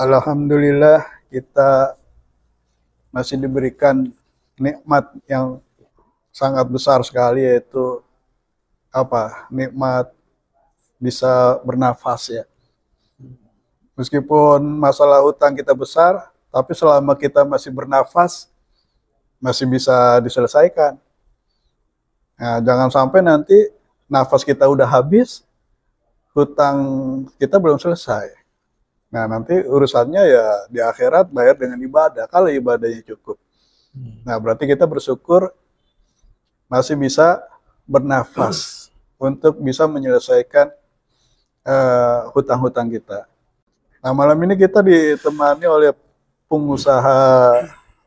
Alhamdulillah kita masih diberikan nikmat yang sangat besar sekali, yaitu nikmat bisa bernafas ya. Meskipun masalah hutang kita besar, tapi selama kita masih bernafas masih bisa diselesaikan. Nah, jangan sampai nanti nafas kita udah habis, hutang kita belum selesai. Nah, nanti urusannya ya di akhirat bayar dengan ibadah, kalau ibadahnya cukup. Nah, berarti kita bersyukur masih bisa bernafas untuk bisa menyelesaikan hutang-hutang kita. Nah, malam ini kita ditemani oleh pengusaha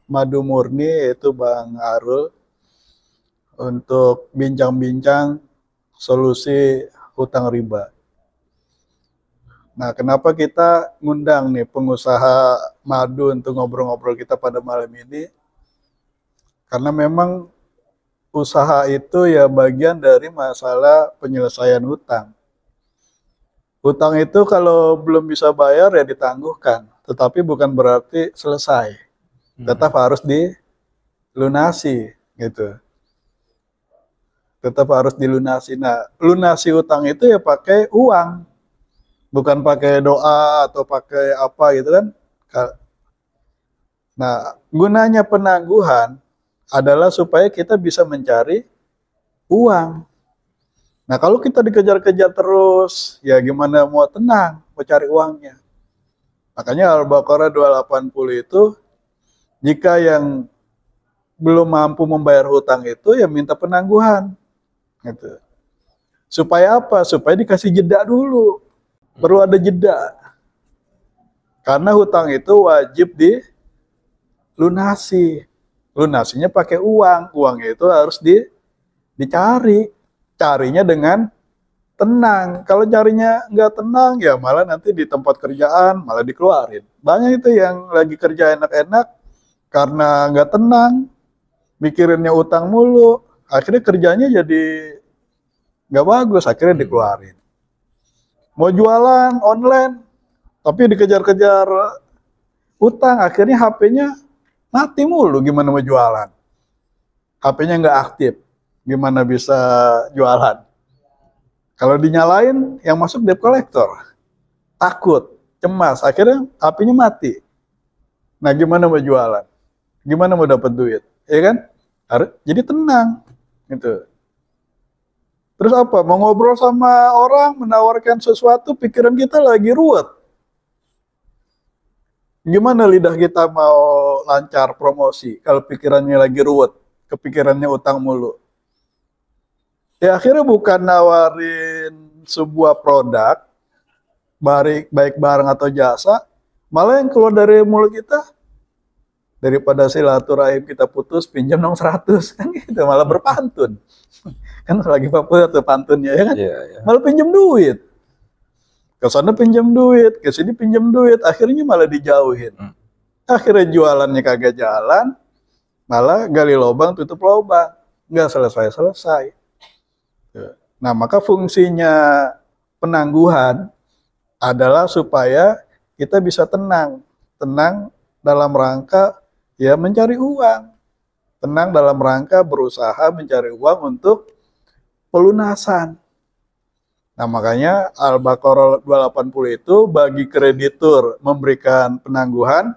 madu murni, yaitu Bang Arul, untuk bincang-bincang solusi hutang riba. Nah, kenapa kita ngundang nih pengusaha madu untuk ngobrol-ngobrol kita pada malam ini? Karena memang usaha itu ya bagian dari masalah penyelesaian hutang. Hutang itu kalau belum bisa bayar ya ditangguhkan, tetapi bukan berarti selesai. Tetap harus dilunasi gitu. Tetap harus dilunasi. Nah, lunasi hutang itu ya pakai uang, bukan pakai doa atau pakai apa gitu kan. Nah, gunanya penangguhan adalah supaya kita bisa mencari uang. Nah, kalau kita dikejar-kejar terus, ya gimana mau tenang, mau cari uangnya. Makanya Al-Baqarah 280 itu, jika yang belum mampu membayar hutang itu, ya minta penangguhan. Gitu. Supaya apa? Supaya dikasih jeda dulu. Perlu ada jeda. Karena hutang itu wajib dilunasi. Lunasinya pakai uang. Uangnya itu harus dicari. Carinya dengan tenang. Kalau carinya nggak tenang, ya malah nanti di tempat kerjaan malah dikeluarin. Banyak itu yang lagi kerja enak-enak karena nggak tenang, mikirinnya utang mulu, akhirnya kerjanya jadi nggak bagus, akhirnya dikeluarin. Mau jualan online, tapi dikejar-kejar utang, akhirnya HP-nya mati mulu, gimana mau jualan? HP-nya nggak aktif, gimana bisa jualan? Kalau dinyalain, yang masuk debt collector. Takut, cemas, akhirnya HP-nya mati. Nah, gimana mau jualan? Gimana mau dapat duit? Ya kan? Jadi tenang. Gitu. Terus apa? Mau ngobrol sama orang, menawarkan sesuatu, pikiran kita lagi ruwet. Gimana lidah kita mau lancar promosi kalau pikirannya lagi ruwet, kepikirannya utang mulu? Ya akhirnya bukan nawarin sebuah produk, baik barang atau jasa, malah yang keluar dari mulut kita, daripada silaturahim kita putus, pinjam dong 100, kan gitu, malah berpantun. Kan lagi populer tuh pantunnya, ya kan? Yeah. Malah pinjam duit. Ke sana pinjam duit, ke sini pinjam duit, akhirnya malah dijauhin. Akhirnya jualannya kagak jalan, malah gali lubang tutup lubang, nggak selesai-selesai. Nah, maka fungsinya penangguhan adalah supaya kita bisa tenang dalam rangka ya mencari uang, tenang dalam rangka berusaha mencari uang untuk pelunasan. Nah, makanya Al-Baqarah 280 itu bagi kreditur memberikan penangguhan,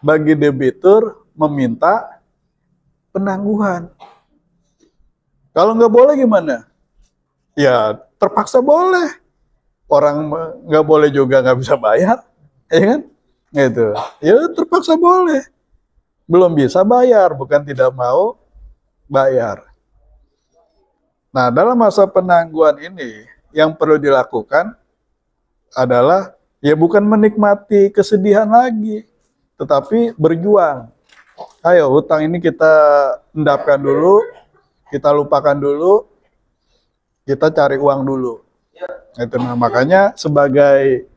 bagi debitur meminta penangguhan. Kalau nggak boleh gimana? Ya terpaksa boleh. Orang nggak boleh juga nggak bisa bayar, ya kan? Gitu. Ya terpaksa boleh. Belum bisa bayar, bukan tidak mau bayar. Nah, dalam masa penangguhan ini, yang perlu dilakukan adalah ya bukan menikmati kesedihan lagi, tetapi berjuang. Ayo, hutang ini kita endapkan dulu, kita lupakan dulu, kita cari uang dulu. Itu, nah, makanya sebagai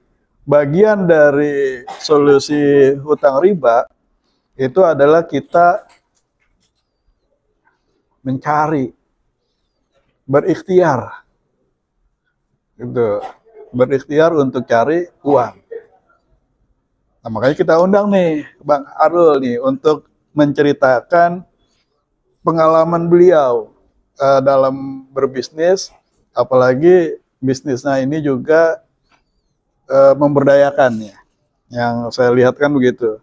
bagian dari solusi hutang riba, itu adalah kita mencari, berikhtiar. Gitu. Berikhtiar untuk cari uang. Nah, makanya kita undang nih Bang Arul nih untuk menceritakan pengalaman beliau dalam berbisnis, apalagi bisnisnya ini juga memberdayakan ya. Yang saya lihat kan begitu,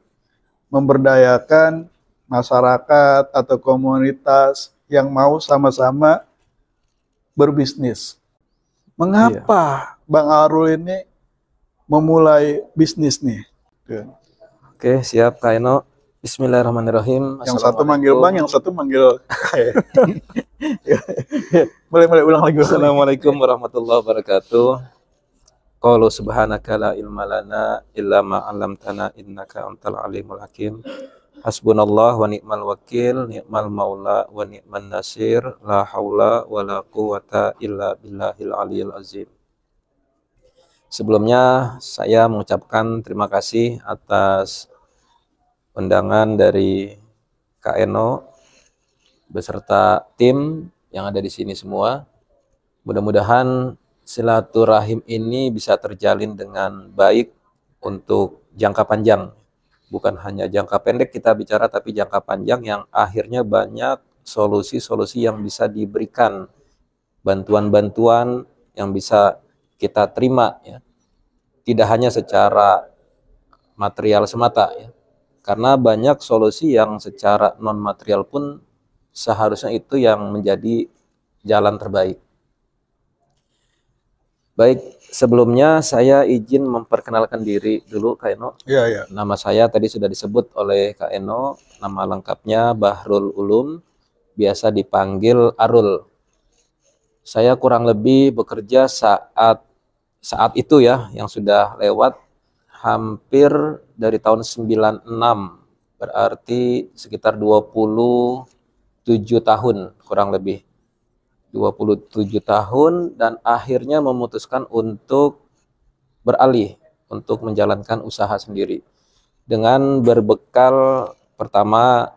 memberdayakan masyarakat atau komunitas yang mau sama-sama berbisnis. Mengapa Bang Arul ini memulai bisnis nih? Oke, siap Kak Eno. Bismillahirrahmanirrahim. Yang satu manggil Bang, yang satu manggil boleh ulang lagi. Assalamualaikum warahmatullahi wabarakatuh. Qalu subhanaka la ilma lana illa ma 'allamtana innaka antal alimul hakim. Hasbunallah wa ni'mal wakil, ni'mal maula wa ni'man nasir, la haula wa la quwata illa billahil aliyil azim. Sebelumnya saya mengucapkan terima kasih atas undangan dari Kak Eno beserta tim yang ada di sini semua. Mudah-mudahan silaturahim ini bisa terjalin dengan baik untuk jangka panjang. Bukan hanya jangka pendek kita bicara, tapi jangka panjang yang akhirnya banyak solusi-solusi yang bisa diberikan, bantuan-bantuan yang bisa kita terima ya. Tidak hanya secara material semata ya. Karena banyak solusi yang secara non material pun seharusnya itu yang menjadi jalan terbaik. Baik, sebelumnya saya izin memperkenalkan diri dulu Kak Eno. Iya. Nama saya tadi sudah disebut oleh Kak Eno, nama lengkapnya Bahrul Ulum, biasa dipanggil Arul. Saya kurang lebih bekerja saat itu ya, yang sudah lewat hampir dari tahun 96, berarti sekitar 27 tahun kurang lebih. 27 tahun dan akhirnya memutuskan untuk beralih untuk menjalankan usaha sendiri dengan berbekal pertama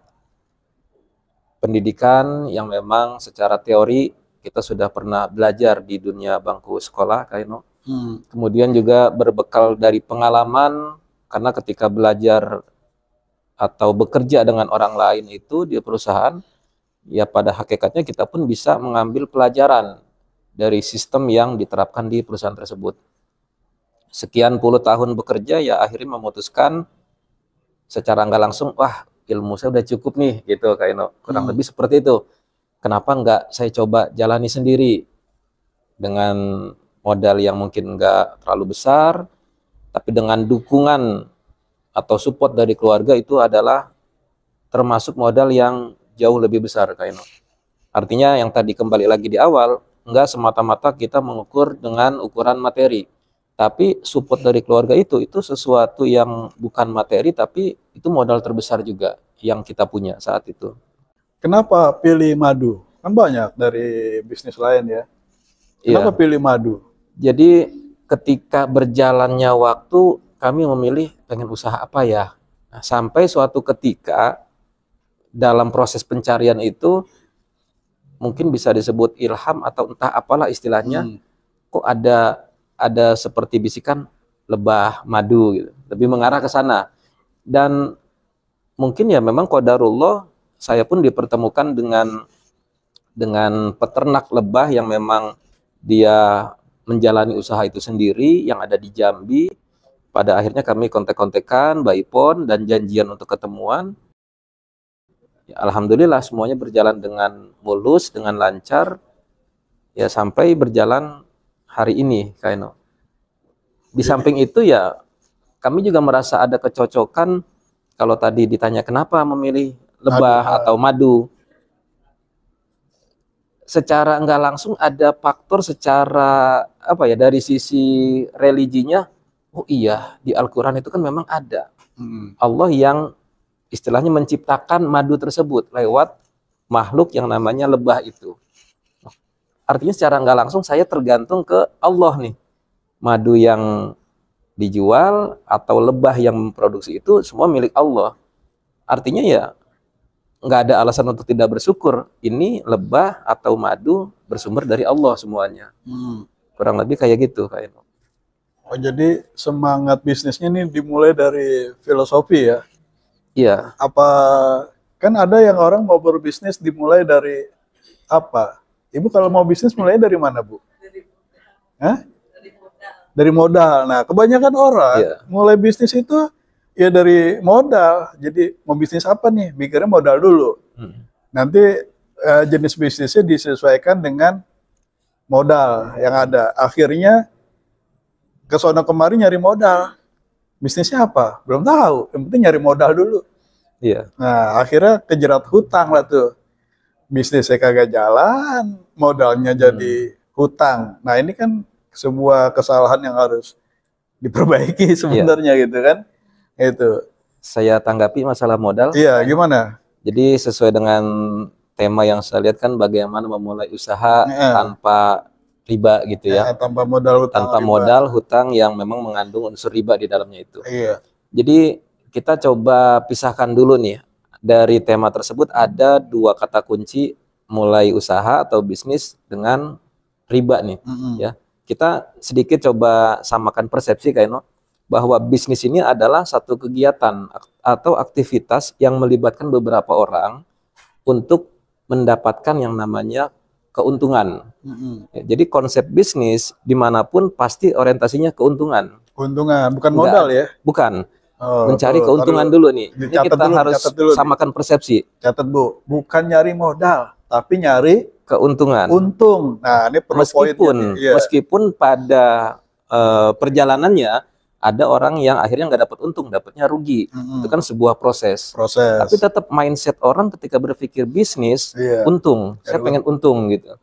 pendidikan yang memang secara teori kita sudah pernah belajar di dunia bangku sekolah Kak Eno. Kemudian juga berbekal dari pengalaman, karena ketika belajar atau bekerja dengan orang lain itu di perusahaan, ya pada hakikatnya kita pun bisa mengambil pelajaran dari sistem yang diterapkan di perusahaan tersebut. Sekian puluh tahun bekerja, ya akhirnya memutuskan secara nggak langsung, wah ilmu saya udah cukup nih, gitu Kak Eno. Kurang lebih seperti itu. Kenapa nggak saya coba jalani sendiri dengan modal yang mungkin nggak terlalu besar, tapi dengan dukungan atau support dari keluarga itu adalah termasuk modal yang jauh lebih besar Kak Eno. Artinya yang tadi kembali lagi di awal, nggak semata-mata kita mengukur dengan ukuran materi, tapi support dari keluarga itu sesuatu yang bukan materi, tapi itu modal terbesar juga yang kita punya saat itu. Kenapa pilih madu? Kan banyak dari bisnis lain ya. Kenapa pilih madu? Jadi ketika berjalannya waktu, kami memilih pengen usaha apa ya. Nah, sampai suatu ketika dalam proses pencarian itu mungkin bisa disebut ilham atau entah apalah istilahnya, kok ada seperti bisikan lebah madu gitu, lebih mengarah ke sana. Dan mungkin ya memang qadarullah, saya pun dipertemukan dengan peternak lebah yang memang dia menjalani usaha itu sendiri yang ada di Jambi. Pada akhirnya kami kontek-kontekan by phone dan janjian untuk ketemuan. Ya, alhamdulillah semuanya berjalan dengan mulus, dengan lancar, ya sampai berjalan hari ini Kak Eno. Di samping itu ya kami juga merasa ada kecocokan. Kalau tadi ditanya kenapa memilih lebah atau madu, secara enggak langsung ada faktor secara apa ya, dari sisi religinya. Oh iya, di Al-Quran itu kan memang ada Allah yang istilahnya menciptakan madu tersebut lewat makhluk yang namanya lebah itu. Artinya secara nggak langsung saya tergantung ke Allah nih. Madu yang dijual atau lebah yang memproduksi itu semua milik Allah. Artinya ya nggak ada alasan untuk tidak bersyukur. Ini lebah atau madu bersumber dari Allah semuanya. Kurang lebih kayak gitu Kak Eno. Oh, jadi semangat bisnisnya ini dimulai dari filosofi ya? Iya, Apa kan ada yang orang mau berbisnis dimulai dari apa? Ibu kalau mau bisnis mulai dari mana, Bu? Hah? Dari modal. Nah, kebanyakan orang iya. mulai bisnis itu ya dari modal. Jadi mau bisnis apa nih? Mikirnya modal dulu. Hmm. Nanti jenis bisnisnya disesuaikan dengan modal yang ada. Akhirnya ke sono kemari nyari modal. Bisnisnya apa? Belum tahu. Yang penting nyari modal dulu. Iya. Nah, akhirnya kejerat hutang lah tuh. Bisnisnya kagak jalan, modalnya jadi hutang. Nah, ini kan sebuah kesalahan yang harus diperbaiki Iya. sebenarnya gitu kan. Itu. Saya tanggapi masalah modal. Iya, gimana? Jadi sesuai dengan tema yang saya lihat kan bagaimana memulai usaha Nah, tanpa riba gitu ya. tanpa modal hutang Tanpa riba. modal hutang yang memang mengandung unsur riba di dalamnya itu. Iya. Jadi kita coba pisahkan dulu nih. Dari tema tersebut ada dua kata kunci mulai usaha atau bisnis dengan riba nih ya. Kita sedikit coba samakan persepsi Kaino bahwa bisnis ini adalah satu kegiatan atau aktivitas yang melibatkan beberapa orang untuk mendapatkan yang namanya keuntungan. Ya, jadi konsep bisnis dimanapun pasti orientasinya keuntungan. Keuntungan, bukan Enggak, modal ya? bukan. Oh, Mencari tuh, keuntungan taruh. dulu nih. Ini Dicatat kita dulu, harus dicatat dulu nih. samakan persepsi. Catat Bu, bukan nyari modal, tapi nyari Keuntungan. untung. Nah, ini perlu poinnya nih. Iya. Meskipun pada perjalanannya ada orang yang akhirnya nggak dapat untung, dapatnya rugi. Itu kan sebuah proses. Proses. Tapi tetap mindset orang ketika berpikir bisnis, Iya. untung. Saya Cari pengen untung gitu.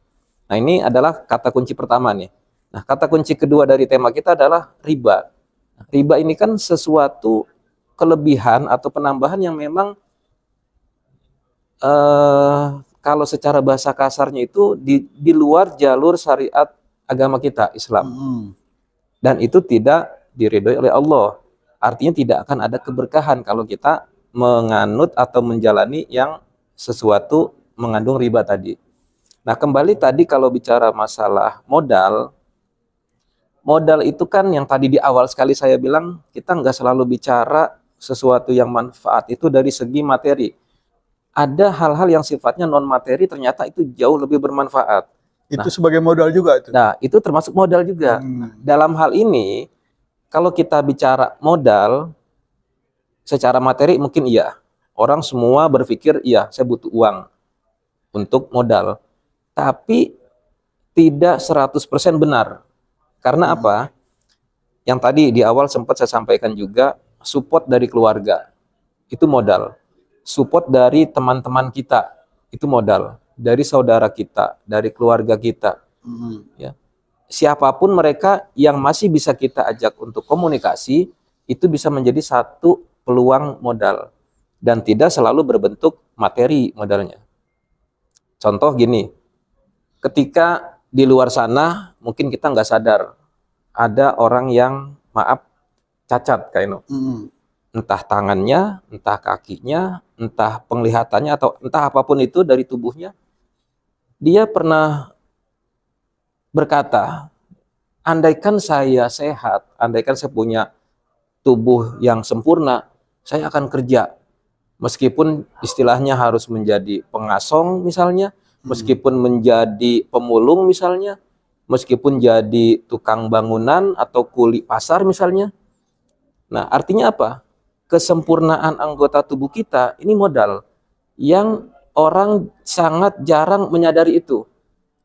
Nah, ini adalah kata kunci pertama nih. Nah, kata kunci kedua dari tema kita adalah riba. Riba ini kan sesuatu kelebihan atau penambahan yang memang kalau secara bahasa kasarnya itu di luar jalur syariat agama kita, Islam. Dan itu tidak diridhoi oleh Allah. Artinya tidak akan ada keberkahan kalau kita menganut atau menjalani yang sesuatu mengandung riba tadi. Nah, kembali tadi kalau bicara masalah modal, modal itu kan yang tadi di awal sekali saya bilang, kita nggak selalu bicara sesuatu yang manfaat itu dari segi materi. Ada hal-hal yang sifatnya non materi ternyata itu jauh lebih bermanfaat. Itu sebagai modal juga itu. Nah, itu termasuk modal juga. Dalam hal ini, kalau kita bicara modal, secara materi mungkin iya. Orang semua berpikir, iya saya butuh uang untuk modal. Tapi tidak 100% benar. Karena apa? Yang tadi di awal sempat saya sampaikan juga, support dari keluarga. Itu modal. Support dari teman-teman kita. Itu modal. Dari saudara kita, dari keluarga kita. Ya. Siapapun mereka yang masih bisa kita ajak untuk komunikasi, itu bisa menjadi satu peluang modal. Dan tidak selalu berbentuk materi modalnya. Contoh gini, ketika di luar sana mungkin kita nggak sadar ada orang yang maaf cacat kayak entah tangannya, entah kakinya, entah penglihatannya atau entah apapun itu dari tubuhnya, dia pernah berkata, andaikan saya sehat, andaikan saya punya tubuh yang sempurna, saya akan kerja meskipun istilahnya harus menjadi pengasong misalnya, meskipun menjadi pemulung misalnya, meskipun jadi tukang bangunan atau kuli pasar misalnya. Nah, artinya apa? Kesempurnaan anggota tubuh kita ini modal yang orang sangat jarang menyadari itu.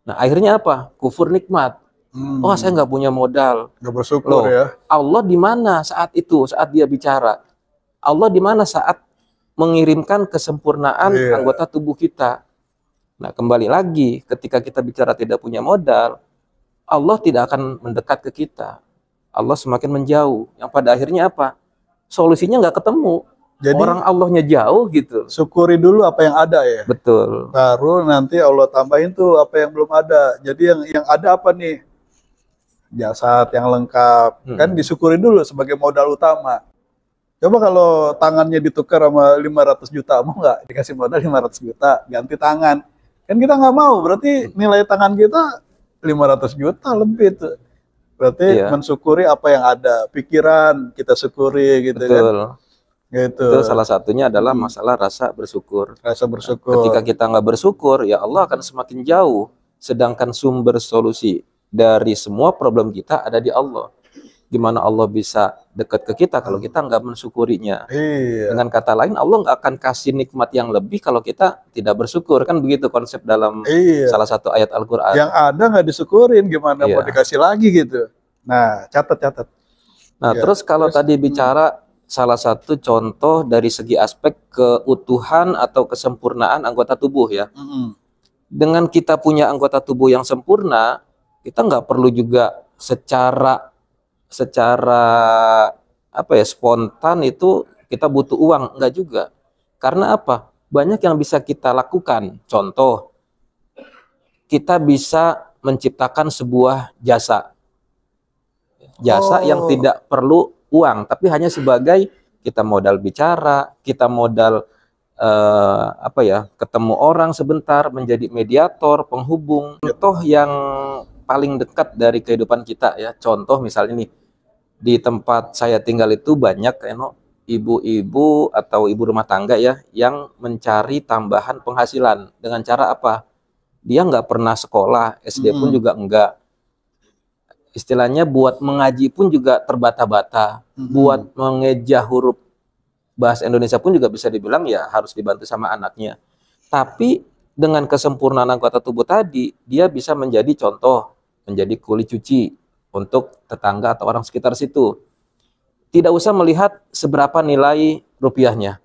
Nah, akhirnya apa? Kufur nikmat. Oh, saya nggak punya modal. Nggak bersyukur ya. Allah di mana saat itu, saat dia bicara? Allah di mana saat mengirimkan kesempurnaan anggota tubuh kita? Nah, kembali lagi, ketika kita bicara tidak punya modal, Allah tidak akan mendekat ke kita. Allah semakin menjauh. Yang pada akhirnya apa? Solusinya nggak ketemu. Jadi, orang Allahnya jauh gitu. Syukuri dulu apa yang ada ya. Betul. Baru nanti Allah tambahin tuh apa yang belum ada. Jadi yang ada apa nih? Jasad yang lengkap. Kan disyukuri dulu sebagai modal utama. Coba kalau tangannya ditukar sama 500 juta, mau nggak dikasih modal 500 juta, ganti tangan. Kan kita nggak mau, berarti nilai tangan kita 500 juta lebih tuh. Berarti Iya, mensyukuri apa yang ada, pikiran kita syukuri gitu kan. betul. Gitu. Itu salah satunya adalah Hmm, masalah rasa bersyukur. rasa Nah, ketika bersyukur. kita nggak bersyukur, ya Allah akan semakin jauh. Sedangkan sumber solusi dari semua problem kita ada di Allah. Gimana Allah bisa dekat ke kita kalau kita nggak mensyukurinya? Iya, Dengan kata lain, Allah nggak akan kasih nikmat yang lebih kalau kita tidak bersyukur. Kan begitu konsep dalam iya. salah satu ayat Yang Al-Quran. ada nggak disyukurin, gimana mau Iya. dikasih lagi gitu. Nah, catat-catat. Nah, Ya, terus kalau terus. tadi bicara salah satu contoh dari segi aspek keutuhan atau kesempurnaan anggota tubuh ya. Mm. Dengan kita punya anggota tubuh yang sempurna, kita nggak perlu juga secara secara apa ya spontan itu kita butuh uang, nggak juga. Karena apa? Banyak yang bisa kita lakukan. Contoh, kita bisa menciptakan sebuah jasa yang Oh, tidak perlu uang, tapi hanya sebagai kita modal bicara, kita modal apa ya, ketemu orang sebentar, menjadi mediator, penghubung. Contoh yang paling dekat dari kehidupan kita ya, contoh misalnya nih, di tempat saya tinggal itu banyak ibu-ibu atau ibu rumah tangga ya, yang mencari tambahan penghasilan. Dengan cara apa? Dia nggak pernah sekolah, SD pun mm. juga enggak. Istilahnya buat mengaji pun juga terbata-bata, buat mengeja huruf bahasa Indonesia pun juga bisa dibilang ya harus dibantu sama anaknya. Tapi dengan kesempurnaan anggota tubuh tadi, dia bisa menjadi contoh, menjadi kuli cuci untuk tetangga atau orang sekitar situ. Tidak usah melihat seberapa nilai rupiahnya.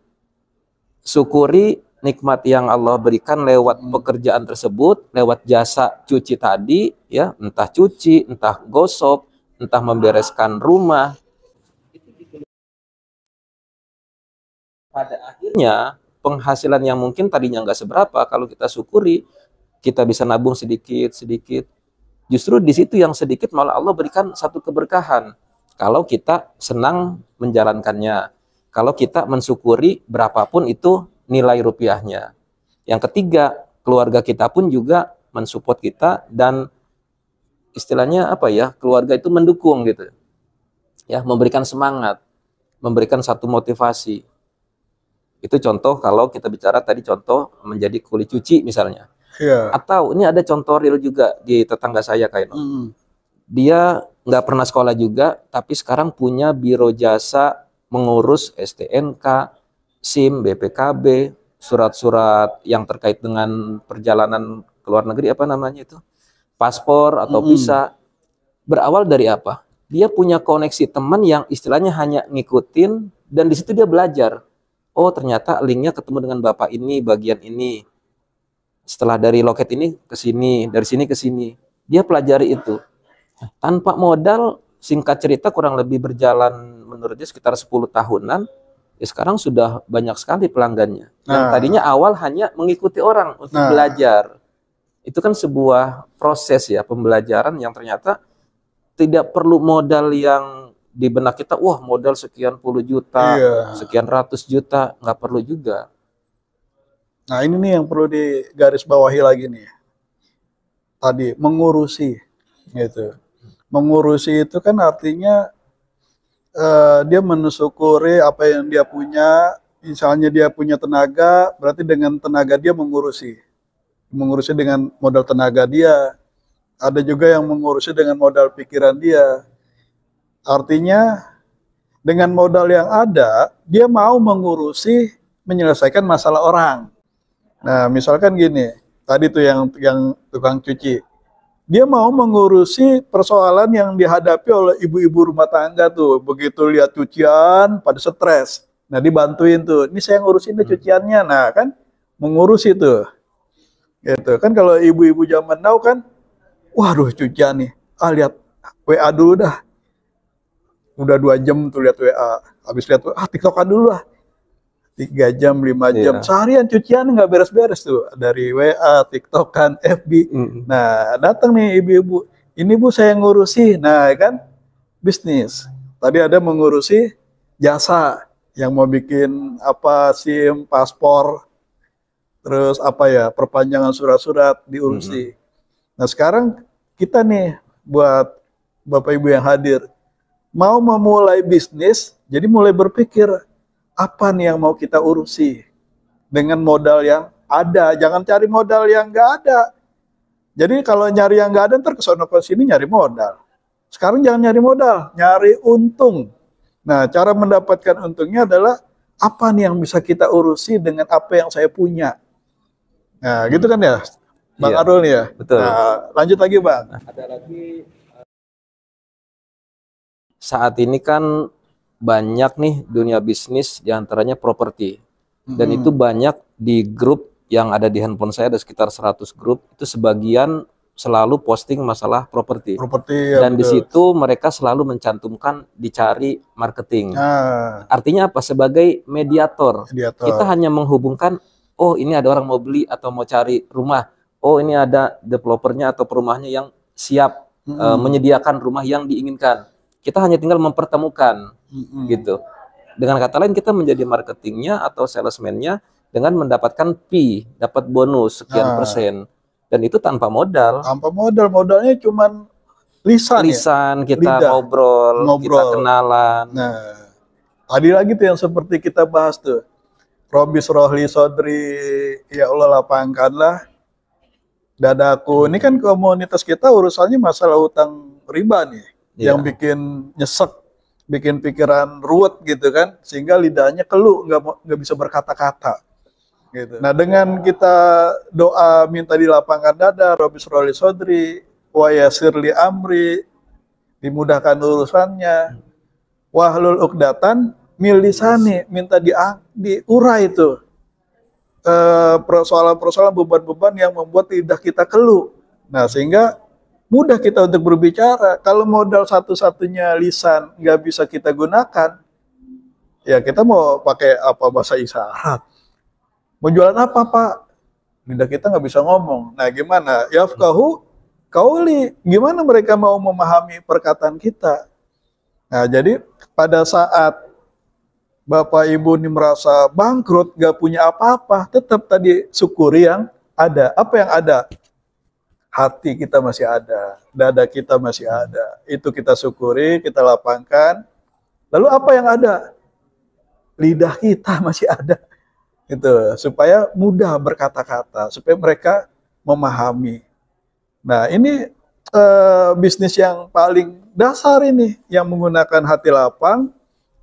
Syukuri nikmat yang Allah berikan lewat pekerjaan tersebut, lewat jasa cuci tadi, ya, entah cuci, entah gosok, entah membereskan rumah. Pada akhirnya penghasilan yang mungkin tadinya nggak seberapa, kalau kita syukuri, kita bisa nabung sedikit-sedikit. Justru di situ yang sedikit malah Allah berikan satu keberkahan. Kalau kita senang menjalankannya, kalau kita mensyukuri berapapun itu nilai rupiahnya. Yang ketiga, keluarga kita pun juga mensupport kita dan istilahnya apa ya, keluarga itu mendukung gitu. Ya, memberikan semangat, memberikan satu motivasi. Itu contoh kalau kita bicara tadi contoh menjadi kuli cuci misalnya. Iya. Atau ini ada contoh real juga di tetangga saya Kaino. Mm. Dia nggak pernah sekolah juga, tapi sekarang punya biro jasa mengurus STNK, SIM, BPKB, surat-surat yang terkait dengan perjalanan ke luar negeri apa namanya itu, paspor atau Mm. visa. Berawal dari apa? Dia punya koneksi teman yang istilahnya hanya ngikutin dan di situ dia belajar. Oh ternyata linknya ketemu dengan bapak ini bagian ini. Setelah dari loket ini ke sini, dari sini ke sini. Dia pelajari itu. Tanpa modal, singkat cerita kurang lebih berjalan menurut dia sekitar 10 tahunan. Ya sekarang sudah banyak sekali pelanggannya. Yang tadinya Nah, awal hanya mengikuti orang untuk nah, belajar. Itu kan sebuah proses ya, pembelajaran yang ternyata tidak perlu modal yang di benak kita, wah modal sekian puluh juta, iya. sekian ratus juta, nggak perlu juga. Nah, ini nih yang perlu digarisbawahi lagi nih. Tadi mengurusi gitu. Mengurusi itu kan artinya dia mensyukuri apa yang dia punya. Misalnya dia punya tenaga, berarti dengan tenaga dia mengurusi. Mengurusi dengan modal tenaga dia. Ada juga yang mengurusi dengan modal pikiran dia. Artinya dengan modal yang ada, dia mau mengurusi menyelesaikan masalah orang. Nah, misalkan gini, tadi tuh yang tukang cuci, dia mau mengurusi persoalan yang dihadapi oleh ibu-ibu rumah tangga tuh. Begitu lihat cucian, pada stres. Nah, dibantuin tuh. Ini saya ngurusin deh cuciannya. Nah, kan mengurusi tuh. Gitu. Kan kalau ibu-ibu zaman now kan, waduh cucian nih. Ah, lihat WA dulu dah. Udah 2 jam tuh lihat WA. Habis lihat WA, TikTokan dulu lah. 3 jam, 5 jam. Iya. Seharian cucian nggak beres-beres tuh. Dari WA, TikTokan, FB. Mm. Nah, datang nih ibu-ibu. Ini bu saya ngurusi. Nah, kan bisnis. Tadi ada mengurusi jasa. Yang mau bikin apa, SIM, paspor. Terus apa ya, perpanjangan surat-surat Mm. diurusi. Nah, sekarang kita nih buat Bapak Ibu yang hadir, mau memulai bisnis, jadi mulai berpikir apa nih yang mau kita urusi dengan modal yang ada. Jangan cari modal yang nggak ada. Jadi kalau nyari yang nggak ada, ntar kesono ke sini nyari modal. Sekarang jangan nyari modal, nyari untung. Nah, cara mendapatkan untungnya adalah apa nih yang bisa kita urusi dengan apa yang saya punya. Nah, gitu kan ya, Bang Iya, Arul nih ya. betul. Nah, lanjut lagi Bang. Ada lagi, saat ini kan banyak nih dunia bisnis, diantaranya properti. Dan itu banyak di grup yang ada di handphone saya, ada sekitar 100 grup, itu sebagian selalu posting masalah properti. Properti ya, Dan di betul. situ mereka selalu mencantumkan dicari marketing. Nah, Artinya apa? Sebagai mediator. mediator. Kita hanya menghubungkan, oh ini ada orang mau beli atau mau cari rumah. Oh ini ada developernya atau perumahannya yang siap menyediakan rumah yang diinginkan. Kita hanya tinggal mempertemukan gitu. Dengan kata lain kita menjadi marketingnya atau salesman-nya dengan mendapatkan fee, dapat bonus sekian persen. Dan itu tanpa modal. Tanpa modal, modalnya cuman lisan ya. Lisan, kita Lidah. ngobrol, kita kenalan. Nah, tadi lagi tuh yang seperti kita bahas tuh. Robis Rohli Sodri, ya Allah lapangkanlah dadaku. Ini kan komunitas kita urusannya masalah utang riba nih. Iya. Yang bikin nyesek, bikin pikiran ruwet gitu kan. Sehingga lidahnya keluh, nggak bisa berkata-kata. Gitu. Nah, dengan kita doa minta dilapangkan dada, Robis Rohli Sodri, wa yasirli amri, dimudahkan urusannya, wahlul uqdatan mil lisani, minta diurai itu persoalan-persoalan, beban-beban yang membuat lidah kita keluh. Nah, sehingga mudah kita untuk berbicara. Kalau modal satu-satunya lisan nggak bisa kita gunakan, ya kita mau pakai apa, bahasa isyarat. Mau jualan apa Pak? Lidah kita nggak bisa ngomong. Nah, gimana? Yafqahu qauli, gimana mereka mau memahami perkataan kita? Nah, jadi pada saat Bapak Ibu ini merasa bangkrut, gak punya apa-apa, tetap tadi syukuri yang ada. Apa yang ada? Hati kita masih ada, dada kita masih ada. Itu kita syukuri, kita lapangkan. Lalu apa yang ada? Lidah kita masih ada. Itu supaya mudah berkata-kata, supaya mereka memahami. Nah, ini bisnis yang paling dasar ini, yang menggunakan hati lapang,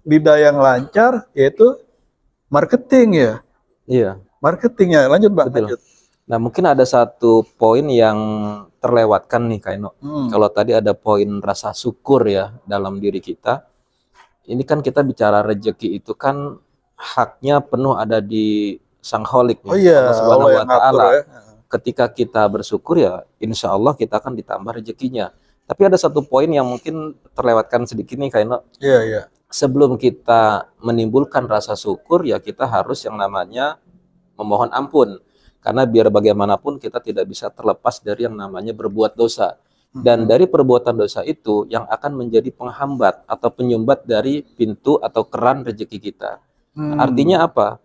lidah yang lancar, yaitu marketing ya. Iya. Marketingnya. Lanjut Bang. Betul. Lanjut. Nah, mungkin ada satu poin yang terlewatkan nih Kak Eno. Kalau tadi ada poin rasa syukur ya dalam diri kita. Ini kan kita bicara rezeki itu kan haknya penuh ada di Sang Kholik nih, Oh iya, Allah Subhanahu Allah wa yang ngatur Ta'ala. ya. Ketika kita bersyukur ya, insya Allah kita akan ditambah rezekinya. Tapi ada satu poin yang mungkin terlewatkan sedikit nih Kak Eno. Iya, iya. Sebelum kita menimbulkan rasa syukur ya kita harus yang namanya memohon ampun. Karena biar bagaimanapun kita tidak bisa terlepas dari yang namanya berbuat dosa. Dan dari perbuatan dosa itu yang akan menjadi penghambat atau penyumbat dari pintu atau keran rezeki kita. Artinya apa?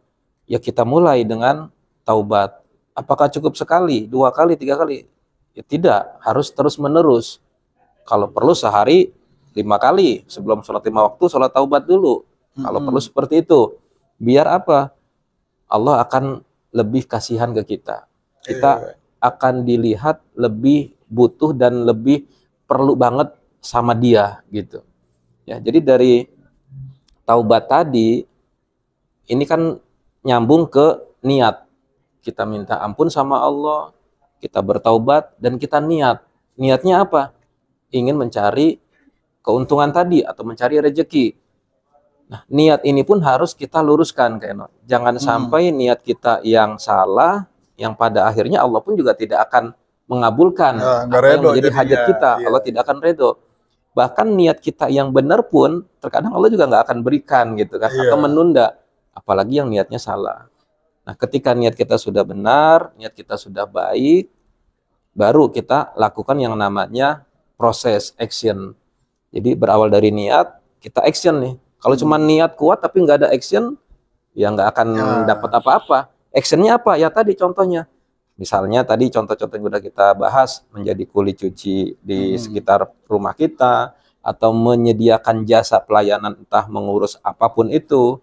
Ya kita mulai dengan taubat. Apakah cukup sekali, 2 kali, 3 kali? Ya tidak, harus terus menerus. Kalau perlu sehari 5 kali, sebelum sholat 5 waktu, sholat taubat dulu. Kalau perlu seperti itu. Biar apa? Allah akan lebih kasihan ke kita. Kita akan dilihat lebih butuh dan lebih perlu banget sama dia gitu. Ya, jadi dari taubat tadi, ini kan nyambung ke niat. Kita minta ampun sama Allah, kita bertaubat, dan kita niat. Niatnya apa? Ingin mencari keuntungan tadi atau mencari rezeki. Nah, niat ini pun harus kita luruskan, Kak. Jangan sampai niat kita yang salah, yang pada akhirnya Allah pun juga tidak akan mengabulkan apa yang menjadi hajat kita. Iya. Allah tidak akan redo. Bahkan niat kita yang benar pun terkadang Allah juga nggak akan berikan gitu kan, atau menunda. Apalagi yang niatnya salah. Nah, ketika niat kita sudah benar, niat kita sudah baik, baru kita lakukan yang namanya proses action. Jadi berawal dari niat, kita action nih. Kalau cuma niat kuat tapi nggak ada action, ya nggak akan dapat apa-apa. Actionnya apa? Ya tadi contohnya, Misalnya tadi contoh-contoh yang sudah kita bahas, menjadi kuli cuci di sekitar rumah kita, atau menyediakan jasa pelayanan entah mengurus apapun itu,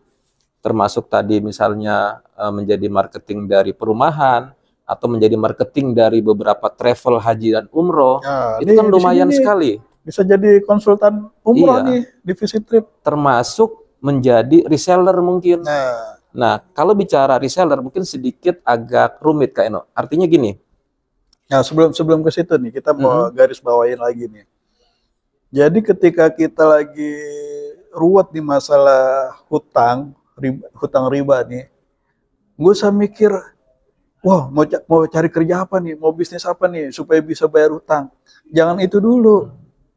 termasuk tadi misalnya menjadi marketing dari perumahan, atau menjadi marketing dari beberapa travel haji dan umroh, Nah, itu kan di sini lumayan nih sekali. bisa jadi konsultan umroh Iya, nih di Visit Trip. termasuk menjadi reseller mungkin. Nah, Nah, kalau bicara reseller mungkin sedikit agak rumit Kak Eno. Artinya gini, nah sebelum ke situ nih kita mau mm-mm, garis bawain lagi nih. Jadi ketika kita lagi ruwet di masalah hutang riba nih, gue usah mikir, wah mau cari kerja apa nih, mau bisnis apa nih supaya bisa bayar hutang. Jangan itu dulu,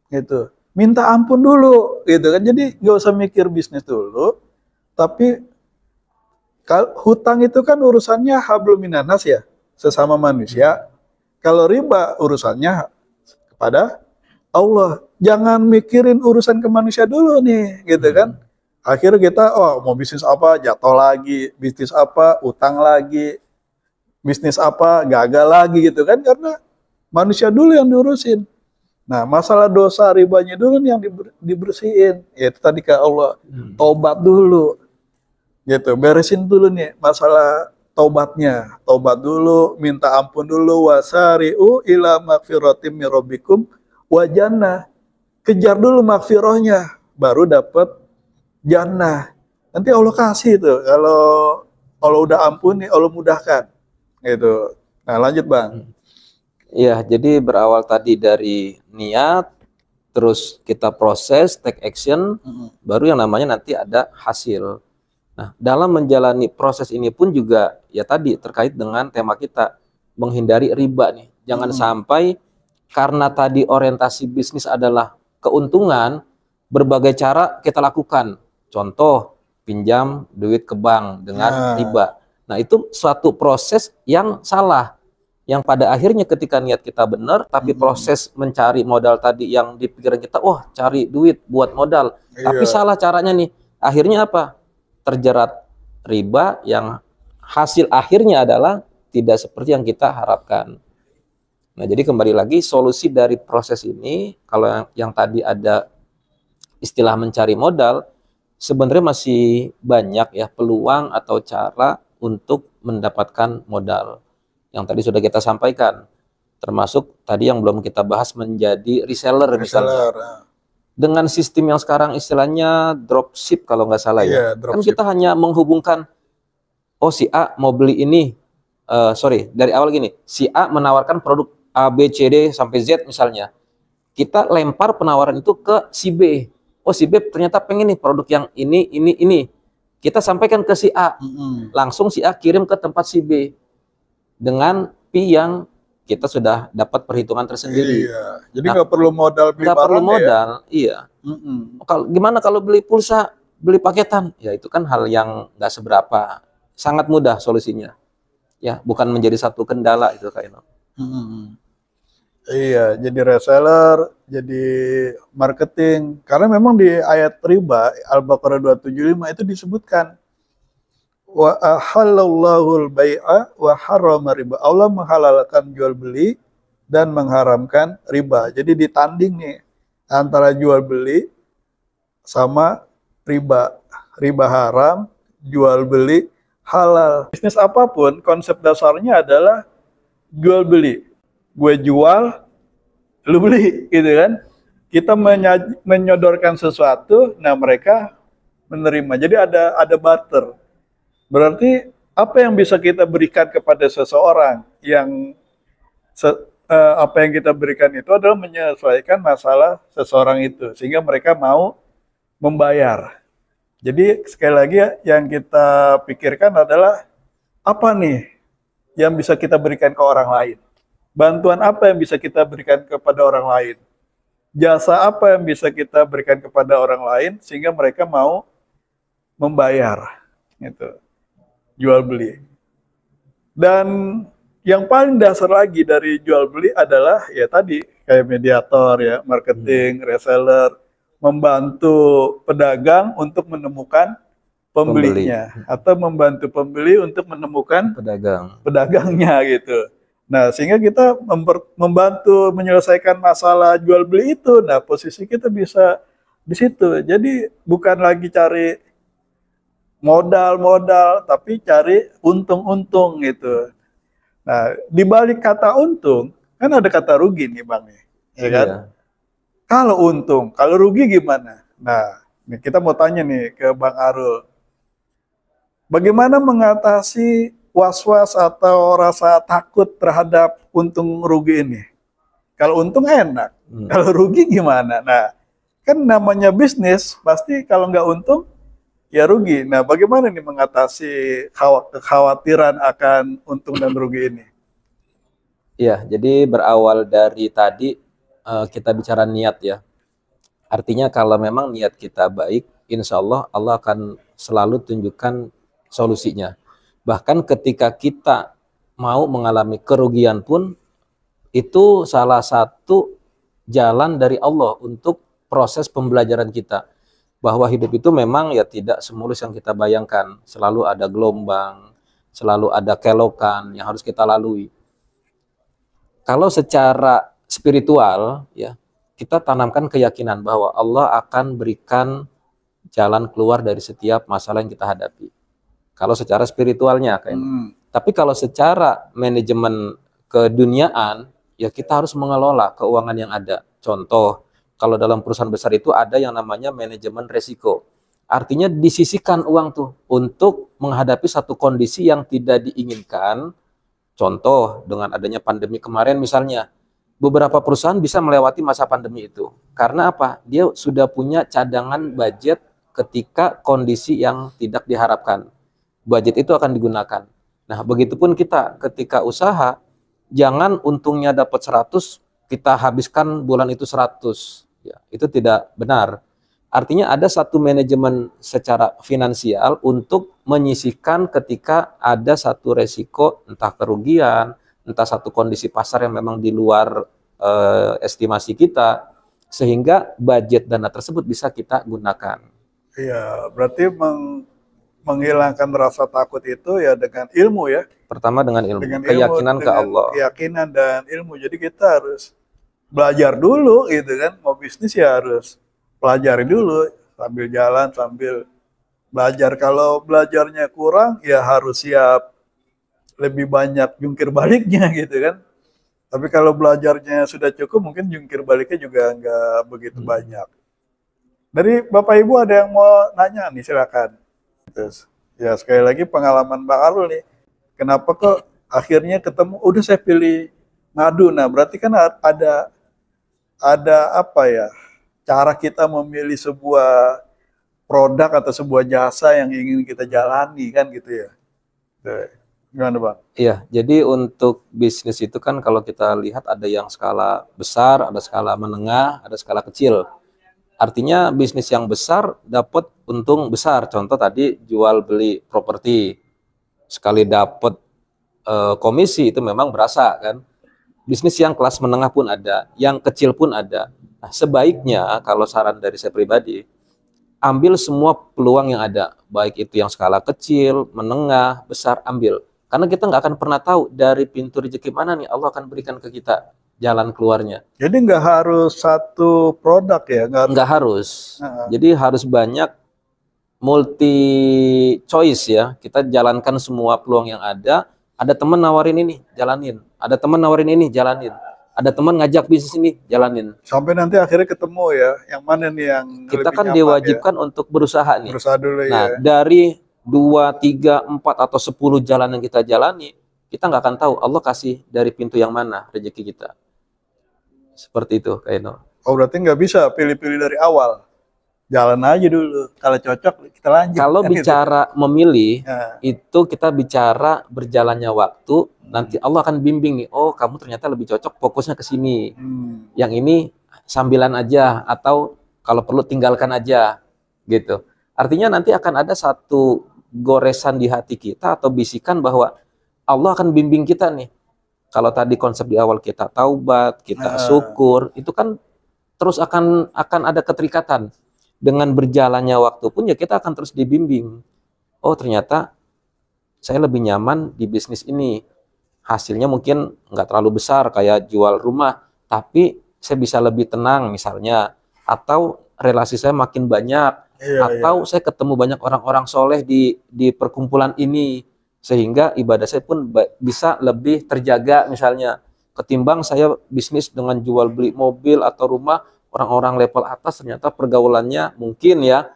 gitu. Minta ampun dulu, gitu kan. Jadi gak usah mikir bisnis dulu, tapi hutang itu kan urusannya hablum minanas ya, sesama manusia. Kalau riba urusannya kepada Allah. Jangan mikirin urusan ke manusia dulu nih, gitu kan. Akhirnya kita, oh mau bisnis apa, jatuh lagi. Bisnis apa, utang lagi. Bisnis apa, gagal lagi gitu kan. Karena manusia dulu yang diurusin. Nah, masalah dosa ribanya dulu nih yang dibersihin. Yaitu tadi ke Allah, tobat dulu. Gitu, beresin dulu nih masalah taubatnya. Taubat dulu, minta ampun dulu. Wasari'u ila magfiratim min rabbikum wa jannah. Kejar dulu magfirahnya, baru dapat jannah. Nanti Allah kasih tuh. Kalau Allah udah ampuni, Allah mudahkan. Gitu. Nah, lanjut Bang. ya jadi berawal tadi dari niat, terus kita proses, take action, baru yang namanya nanti ada hasil. Nah, dalam menjalani proses ini pun juga ya tadi terkait dengan tema kita, menghindari riba nih. Jangan sampai karena tadi orientasi bisnis adalah keuntungan, berbagai cara kita lakukan. Contoh, pinjam duit ke bank dengan riba. Nah, itu suatu proses yang salah. Yang pada akhirnya ketika niat kita benar, tapi proses mencari modal tadi yang di pikiran kita, oh cari duit buat modal. Tapi salah caranya nih. Akhirnya apa? Terjerat riba yang hasil akhirnya adalah tidak seperti yang kita harapkan. Nah, jadi kembali lagi solusi dari proses ini, kalau yang tadi ada istilah mencari modal, sebenarnya masih banyak ya peluang atau cara untuk mendapatkan modal. Yang tadi sudah kita sampaikan, termasuk tadi yang belum kita bahas menjadi reseller misalnya. Dengan sistem yang sekarang istilahnya dropship kalau nggak salah ya. Kan kita hanya menghubungkan, oh si A mau beli ini, dari awal gini, si A menawarkan produk A, B, C, D sampai Z misalnya. Kita lempar penawaran itu ke si B. Oh si B ternyata pengen nih produk yang ini. Kita sampaikan ke si A. Langsung si A kirim ke tempat si B. Dengan fee yang kita sudah dapat perhitungan tersendiri. Iya. Jadi nggak perlu modal beli barang. Nggak perlu modal, iya. Gimana kalau beli pulsa, beli paketan? Ya itu kan hal yang nggak seberapa. Sangat mudah solusinya. Ya, bukan menjadi satu kendala itu Kak Eno. Iya, jadi reseller, jadi marketing. Karena memang di ayat riba, Al-Baqarah 275 itu disebutkan, wa ahallallahu al-bai'a wa harrama riba. Allah menghalalkan jual beli dan mengharamkan riba. Jadi ditanding nih antara jual beli sama riba. Riba haram, jual beli halal. Bisnis apapun konsep dasarnya adalah jual beli. Gue jual, lu beli, gitu kan? Kita menyodorkan sesuatu, nah mereka menerima. Jadi ada barter. Berarti apa yang bisa kita berikan kepada seseorang yang apa yang kita berikan itu adalah menyesuaikan masalah seseorang itu sehingga mereka mau membayar. Jadi sekali lagi yang kita pikirkan adalah apa nih yang bisa kita berikan ke orang lain? Bantuan apa yang bisa kita berikan kepada orang lain? Jasa apa yang bisa kita berikan kepada orang lain sehingga mereka mau membayar, gitu. Jual beli. Dan yang paling dasar lagi dari jual beli adalah ya tadi kayak mediator ya, marketing, reseller, membantu pedagang untuk menemukan pembelinya atau membantu pembeli untuk menemukan pedagangnya gitu. Nah, sehingga kita membantu menyelesaikan masalah jual beli itu. Nah, posisi kita bisa di situ. Jadi bukan lagi cari modal-modal, tapi cari untung-untung gitu. Nah, di balik kata untung, kan ada kata rugi nih Bang, ya kan? Iya. Kalau untung, kalau rugi gimana? Nah, nih kita mau tanya nih ke Bang Arul. Bagaimana mengatasi was-was atau rasa takut terhadap untung rugi ini? Kalau untung enak, kalau rugi gimana? Nah, kan namanya bisnis, pasti kalau nggak untung, ya rugi. Nah, bagaimana nih mengatasi kekhawatiran akan untung dan rugi ini? Iya, jadi berawal dari tadi kita bicara niat ya. Artinya kalau memang niat kita baik, insya Allah Allah akan selalu tunjukkan solusinya. Bahkan ketika kita mau mengalami kerugian pun, itu salah satu jalan dari Allah untuk proses pembelajaran kita. Bahwa hidup itu memang ya tidak semulus yang kita bayangkan. Selalu ada gelombang, selalu ada kelokan yang harus kita lalui. Kalau secara spiritual ya, kita tanamkan keyakinan bahwa Allah akan berikan jalan keluar dari setiap masalah yang kita hadapi. Kalau secara spiritualnya kayaknya. Tapi kalau secara manajemen keduniaan, ya kita harus mengelola keuangan yang ada. Contoh, kalau dalam perusahaan besar itu ada yang namanya manajemen resiko. Artinya disisihkan uang tuh untuk menghadapi satu kondisi yang tidak diinginkan. Contoh, dengan adanya pandemi kemarin misalnya, beberapa perusahaan bisa melewati masa pandemi itu. Karena apa? Dia sudah punya cadangan budget ketika kondisi yang tidak diharapkan. Budget itu akan digunakan. Nah, begitupun kita ketika usaha, jangan untungnya dapat 100, kita habiskan bulan itu 100. Ya, itu tidak benar. Artinya ada satu manajemen secara finansial untuk menyisihkan ketika ada satu resiko, entah kerugian, entah satu kondisi pasar yang memang di luar estimasi kita, sehingga budget dana tersebut bisa kita gunakan. Iya, berarti menghilangkan rasa takut itu ya dengan ilmu ya. Pertama dengan ilmu, Dengan keyakinan ilmu, ke Allah. Keyakinan dan ilmu. Jadi kita harus belajar dulu gitu kan. Mau bisnis ya harus pelajari dulu sambil jalan sambil belajar. Kalau belajarnya kurang ya harus siap lebih banyak jungkir baliknya gitu kan. Tapi kalau belajarnya sudah cukup mungkin jungkir baliknya juga nggak begitu banyak. Dari Bapak Ibu ada yang mau nanya nih, silakan. Terus, ya sekali lagi pengalaman Bang Arul nih. Kenapa kok akhirnya ketemu? Udah saya pilih ngadu. Nah berarti kan ada apa ya? Cara kita memilih sebuah produk atau sebuah jasa yang ingin kita jalani kan gitu ya. Gimana Bang? Iya, jadi untuk bisnis itu kan kalau kita lihat ada yang skala besar, ada skala menengah, ada skala kecil. Artinya bisnis yang besar dapat untung besar. Contoh tadi jual beli properti, sekali dapat komisi itu memang berasa kan. Bisnis yang kelas menengah pun ada, yang kecil pun ada. Nah, sebaiknya kalau saran dari saya pribadi, ambil semua peluang yang ada, baik itu yang skala kecil, menengah, besar, ambil. Karena kita nggak akan pernah tahu dari pintu rezeki mana nih Allah akan berikan ke kita jalan keluarnya. Jadi nggak harus satu produk ya? Nggak harus. Jadi harus banyak multi choice ya. Kita jalankan semua peluang yang ada. Ada teman nawarin ini, jalanin. Ada teman nawarin ini, jalanin. Ada teman ngajak bisnis ini, jalanin. Sampai nanti akhirnya ketemu ya, yang mana nih yang kita lebih kan nyaman diwajibkan ya? untuk berusaha nih. Berusaha dulu Nah, ya. dari 2, 3, 4 atau 10 jalan yang kita jalani, kita nggak akan tahu Allah kasih dari pintu yang mana rezeki kita. Seperti itu, Kaino. Oh berarti nggak bisa pilih-pilih dari awal. Jalan aja dulu. Kalau cocok kita lanjut. Kalau kan bicara gitu. memilih, Nah, itu kita bicara berjalannya waktu, nanti Allah akan bimbing nih, oh kamu ternyata lebih cocok fokusnya ke sini. Yang ini sambilan aja, atau kalau perlu tinggalkan aja, gitu. Artinya nanti akan ada satu goresan di hati kita atau bisikan bahwa Allah akan bimbing kita nih. Kalau tadi konsep di awal kita taubat, kita syukur, itu kan terus akan ada keterikatan. Dengan berjalannya waktu pun ya kita akan terus dibimbing. Oh ternyata saya lebih nyaman di bisnis ini. hasilnya mungkin nggak terlalu besar kayak jual rumah, tapi saya bisa lebih tenang misalnya, atau relasi saya makin banyak, Iya, iya. atau saya ketemu banyak orang-orang soleh di perkumpulan ini, sehingga ibadah saya pun bisa lebih terjaga misalnya, ketimbang saya bisnis dengan jual beli mobil atau rumah, orang-orang level atas ternyata pergaulannya mungkin ya,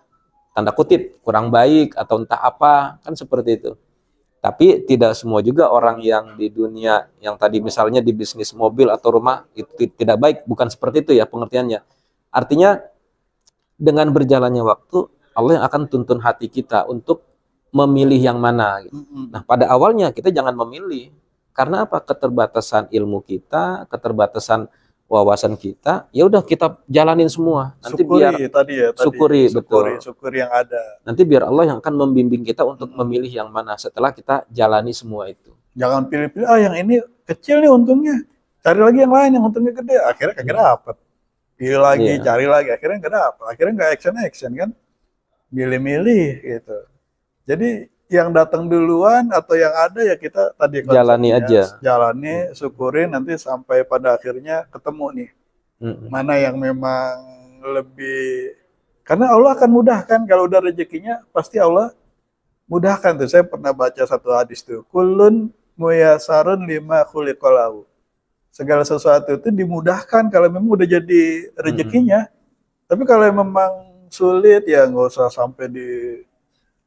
tanda kutip, kurang baik atau entah apa, kan seperti itu. Tapi tidak semua juga orang yang di dunia yang tadi misalnya di bisnis mobil atau rumah itu tidak baik, bukan seperti itu ya pengertiannya. Artinya dengan berjalannya waktu Allah yang akan tuntun hati kita untuk memilih yang mana gitu. Nah, pada awalnya kita jangan memilih. Karena apa? Keterbatasan ilmu kita, keterbatasan wawasan kita, ya udah kita jalanin semua. Nanti Syukuri biar tadi ya, syukuri, betul. syukuri yang ada. Nanti biar Allah yang akan membimbing kita untuk memilih yang mana setelah kita jalani semua itu. Jangan pilih-pilih, yang ini kecil nih untungnya. Cari lagi yang lain yang untungnya gede. Akhirnya kagak dapet. Pilih lagi, Iya. cari lagi. Akhirnya nggak dapet. Akhirnya nggak action kan. Milih-milih gitu. Jadi yang datang duluan atau yang ada ya kita tadi Jalani konsepnya, aja. Jalani, syukurin nanti sampai pada akhirnya ketemu nih. Mana yang memang lebih, karena Allah akan mudahkan kalau udah rezekinya pasti Allah mudahkan tuh. Saya pernah baca satu hadis tuh, kullun muyasarun lima khuliqalahu. Segala sesuatu itu dimudahkan kalau memang udah jadi rezekinya. Tapi kalau memang sulit ya nggak usah sampai di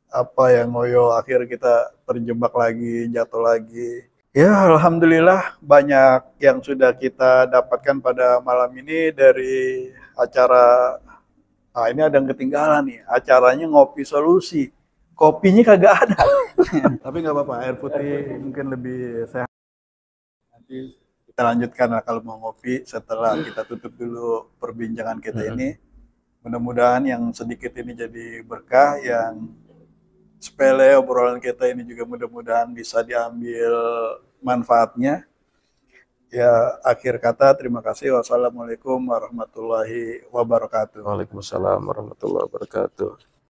apa yang ngoyo, akhir kita terjebak lagi, jatuh lagi. Ya alhamdulillah banyak yang sudah kita dapatkan pada malam ini dari acara. Ini ada yang ketinggalan nih, acaranya ngopi solusi. Kopinya kagak ada. Tapi nggak apa-apa, air putih mungkin lebih sehat. Nanti kita lanjutkan lah kalau mau ngopi setelah kita tutup dulu perbincangan kita ini. Mudah-mudahan yang sedikit ini jadi berkah, yang sepele obrolan kita ini juga mudah-mudahan bisa diambil manfaatnya. Ya, akhir kata terima kasih. Wassalamualaikum warahmatullahi wabarakatuh. Waalaikumsalam warahmatullahi wabarakatuh.